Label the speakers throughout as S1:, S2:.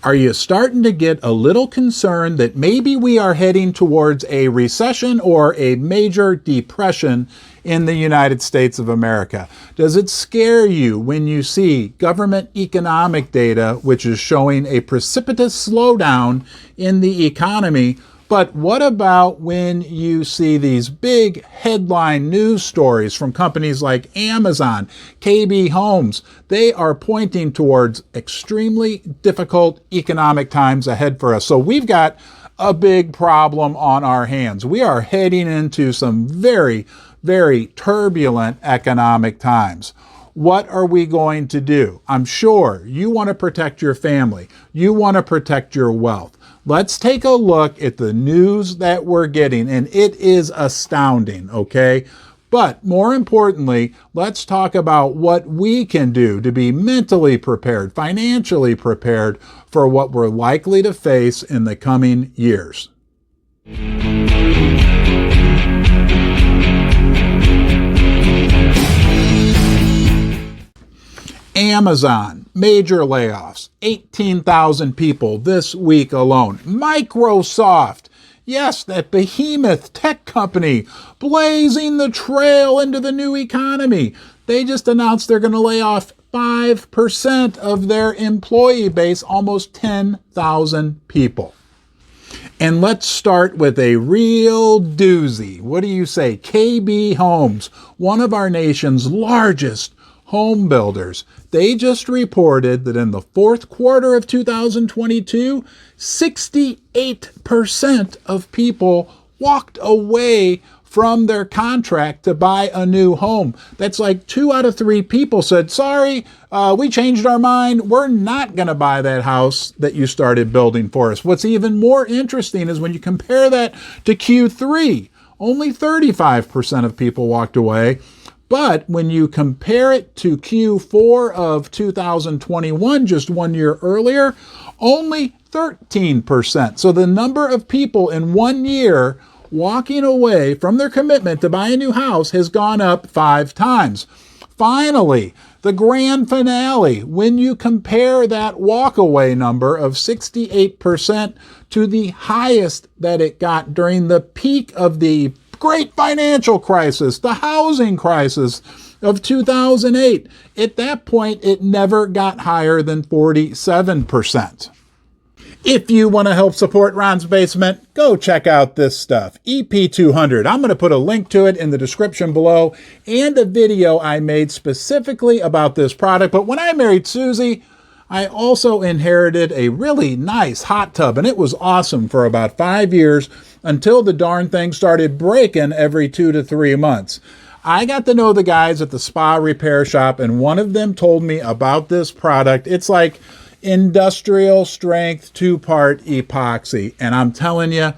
S1: Are you starting to get a little concerned that maybe we are heading towards a recession or a major depression in the United States of America? Does it scare you when you see government economic data which is showing a precipitous slowdown in the economy? But what about when you see these big headline news stories from companies like Amazon, KB Homes? They are pointing towards extremely difficult economic times ahead for us. So we've got a big problem on our hands. We are heading into some very, very turbulent economic times. What are we going to do? I'm sure you want to protect your family. You want to protect your wealth. Let's take a look at the news that we're getting, and it is astounding, okay? But more importantly, let's talk about what we can do to be mentally prepared, financially prepared for what we're likely to face in the coming years. Amazon, major layoffs, 18,000 people this week alone. Microsoft, yes, that behemoth tech company, blazing the trail into the new economy. They just announced they're going to lay off 5% of their employee base, almost 10,000 people. And let's start with a real doozy. What do you say? KB Homes, one of our nation's largest home builders. They just reported that in the fourth quarter of 2022, 68% of people walked away from their contract to buy a new home. That's like 2 out of 3 people said, sorry, we changed our mind. We're not going to buy that house that you started building for us. What's even more interesting is when you compare that to Q3, only 35% of people walked away. But when you compare it to Q4 of 2021, just 1 year earlier, only 13%. So the number of people in 1 year walking away from their commitment to buy a new house has gone up 5 times. Finally, the grand finale, when you compare that walkaway number of 68% to the highest that it got during the peak of the great financial crisis, the housing crisis of 2008. At that point, it never got higher than 47%. If you want to help support Ron's Basement, go check out this stuff, EP200. I'm going to put a link to it in the description below and a video I made specifically about this product. But when I married Susie, I also inherited a really nice hot tub, and it was awesome for about 5 years until the darn thing started breaking every 2 to 3 months. I got to know the guys at the spa repair shop, and one of them told me about this product. It's like industrial strength 2-part epoxy, and I'm telling you,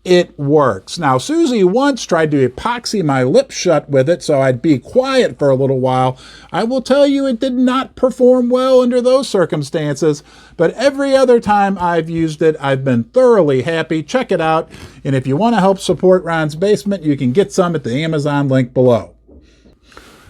S1: it works. Now, Susie once tried to epoxy my lips shut with it so I'd be quiet for a little while. I will tell you it did not perform well under those circumstances, but every other time I've used it, I've been thoroughly happy. Check it out, and if you want to help support Ron's Basement, you can get some at the Amazon link below.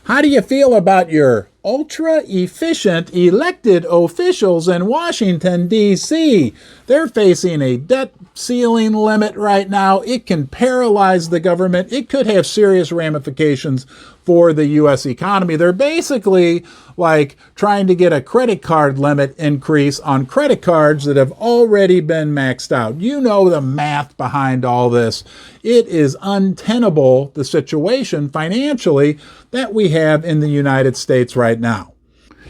S1: How do you feel about your ultra-efficient elected officials in Washington, D.C.? They're facing a debt ceiling limit right now. It can paralyze the government. It could have serious ramifications for the U.S. economy. They're basically like trying to get a credit card limit increase on credit cards that have already been maxed out. You know the math behind all this. It is untenable, the situation financially that we have in the United States right now.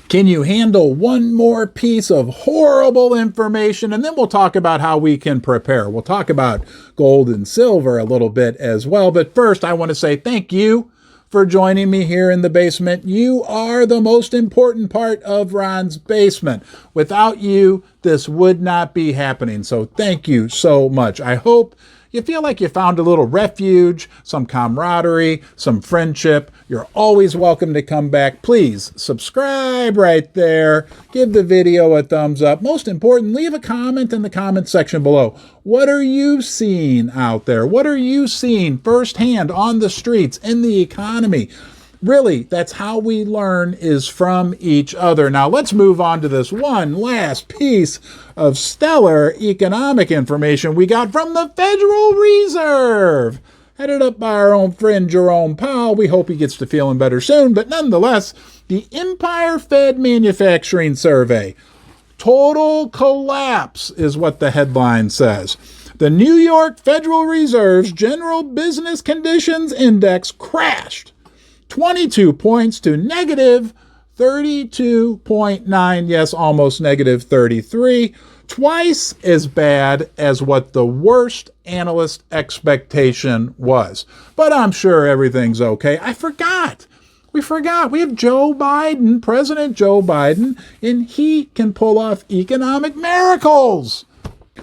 S1: Can you handle one more piece of horrible information? And then we'll talk about how we can prepare. We'll talk about gold and silver a little bit as well. But first, I want to say thank you for joining me here in the basement. You are the most important part of Ron's Basement. Without you, this would not be happening. So thank you so much. I hope you feel like you found a little refuge, some camaraderie, some friendship. You're always welcome to come back. Please subscribe right there. Give the video a thumbs up. Most important, leave a comment in the comment section below. What are you seeing out there? What are you seeing firsthand on the streets, in the economy? Really, that's how we learn, is from each other. Now, let's move on to this one last piece of stellar economic information we got from the Federal Reserve, headed up by our own friend Jerome Powell. We hope he gets to feeling better soon, but nonetheless, the Empire Fed Manufacturing Survey. Total collapse is what the headline says. The New York Federal Reserve's General Business Conditions Index crashed 22 points to negative 32.9. Yes, almost negative 33. Twice as bad as what the worst analyst expectation was. But I'm sure everything's okay. We forgot. We have Joe Biden, President Joe Biden, and he can pull off economic miracles.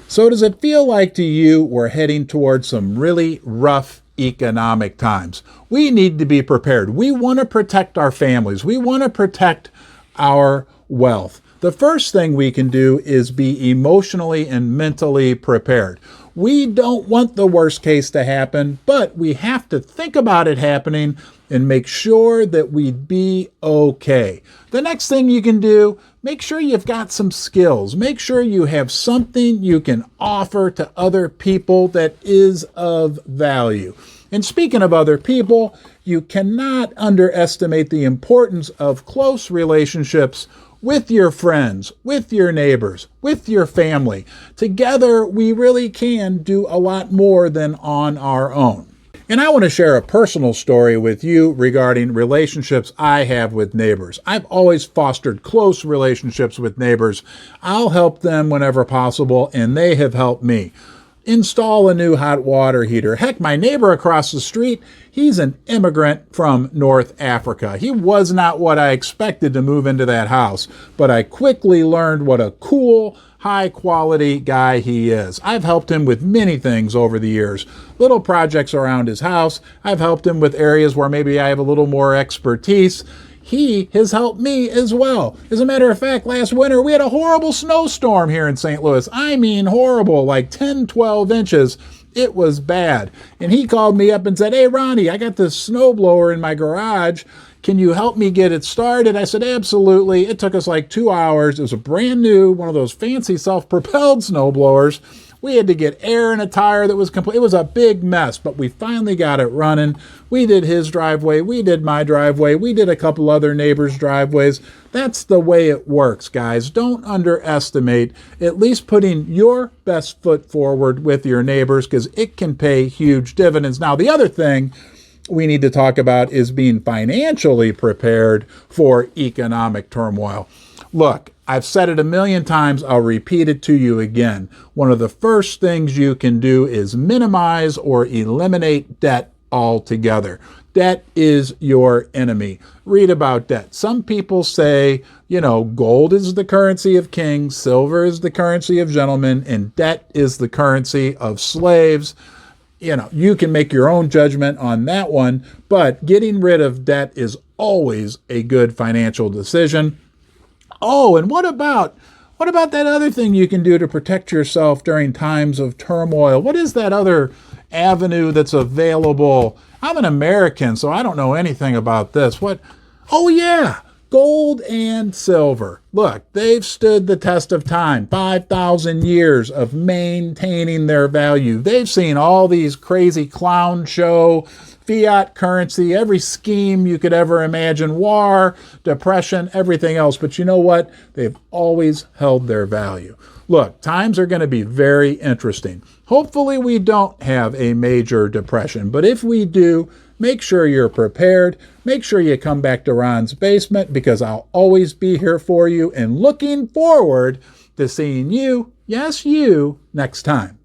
S1: So does it feel like to you we're heading towards some really rough economic times? We need to be prepared. We want to protect our families. We want to protect our wealth. The first thing we can do is be emotionally and mentally prepared. We don't want the worst case to happen, but we have to think about it happening and make sure that we'd be okay. The next thing you can do, make sure you've got some skills. Make sure you have something you can offer to other people that is of value. And speaking of other people, you cannot underestimate the importance of close relationships with your friends, with your neighbors, with your family. Together, we really can do a lot more than on our own. And I want to share a personal story with you regarding relationships I have with neighbors. I've always fostered close relationships with neighbors. I'll help them whenever possible, and they have helped me. Install a new hot water heater. Heck, my neighbor across the street, he's an immigrant from North Africa. He was not what I expected to move into that house, but I quickly learned what a cool, high-quality guy he is. I've helped him with many things over the years. Little projects around his house. I've helped him with areas where maybe I have a little more expertise. He has helped me as well. As a matter of fact, last winter we had a horrible snowstorm here in St. Louis. I mean horrible, like 10, 12 inches. It was bad. And he called me up and said, "Hey, Ronnie, I got this snowblower in my garage. Can you help me get it started?" I said, "Absolutely." It took us like 2 hours. It was a brand new, one of those fancy self-propelled snowblowers. We had to get air in a tire that was complete. It was a big mess, but we finally got it running. We did his driveway. We did my driveway. We did a couple other neighbors' driveways. That's the way it works, guys. Don't underestimate at least putting your best foot forward with your neighbors, because it can pay huge dividends. Now, the other thing we need to talk about is being financially prepared for economic turmoil. Look, I've said it a million times. I'll repeat it to you again. One of the first things you can do is minimize or eliminate debt altogether. Debt is your enemy. Read about debt. Some people say, gold is the currency of kings, silver is the currency of gentlemen, and debt is the currency of slaves. You can make your own judgment on that one, but getting rid of debt is always a good financial decision. Oh, and what about that other thing you can do to protect yourself during times of turmoil? What is that other avenue that's available? I'm an American, so I don't know anything about this. What? Oh, yeah, gold and silver. Look, they've stood the test of time, 5,000 years of maintaining their value. They've seen all these crazy clown show, fiat currency, every scheme you could ever imagine, war, depression, everything else. But you know what? They've always held their value. Look, times are going to be very interesting. Hopefully we don't have a major depression, but if we do, make sure you're prepared. Make sure you come back to Ron's Basement, because I'll always be here for you, and looking forward to seeing you, yes, you, next time.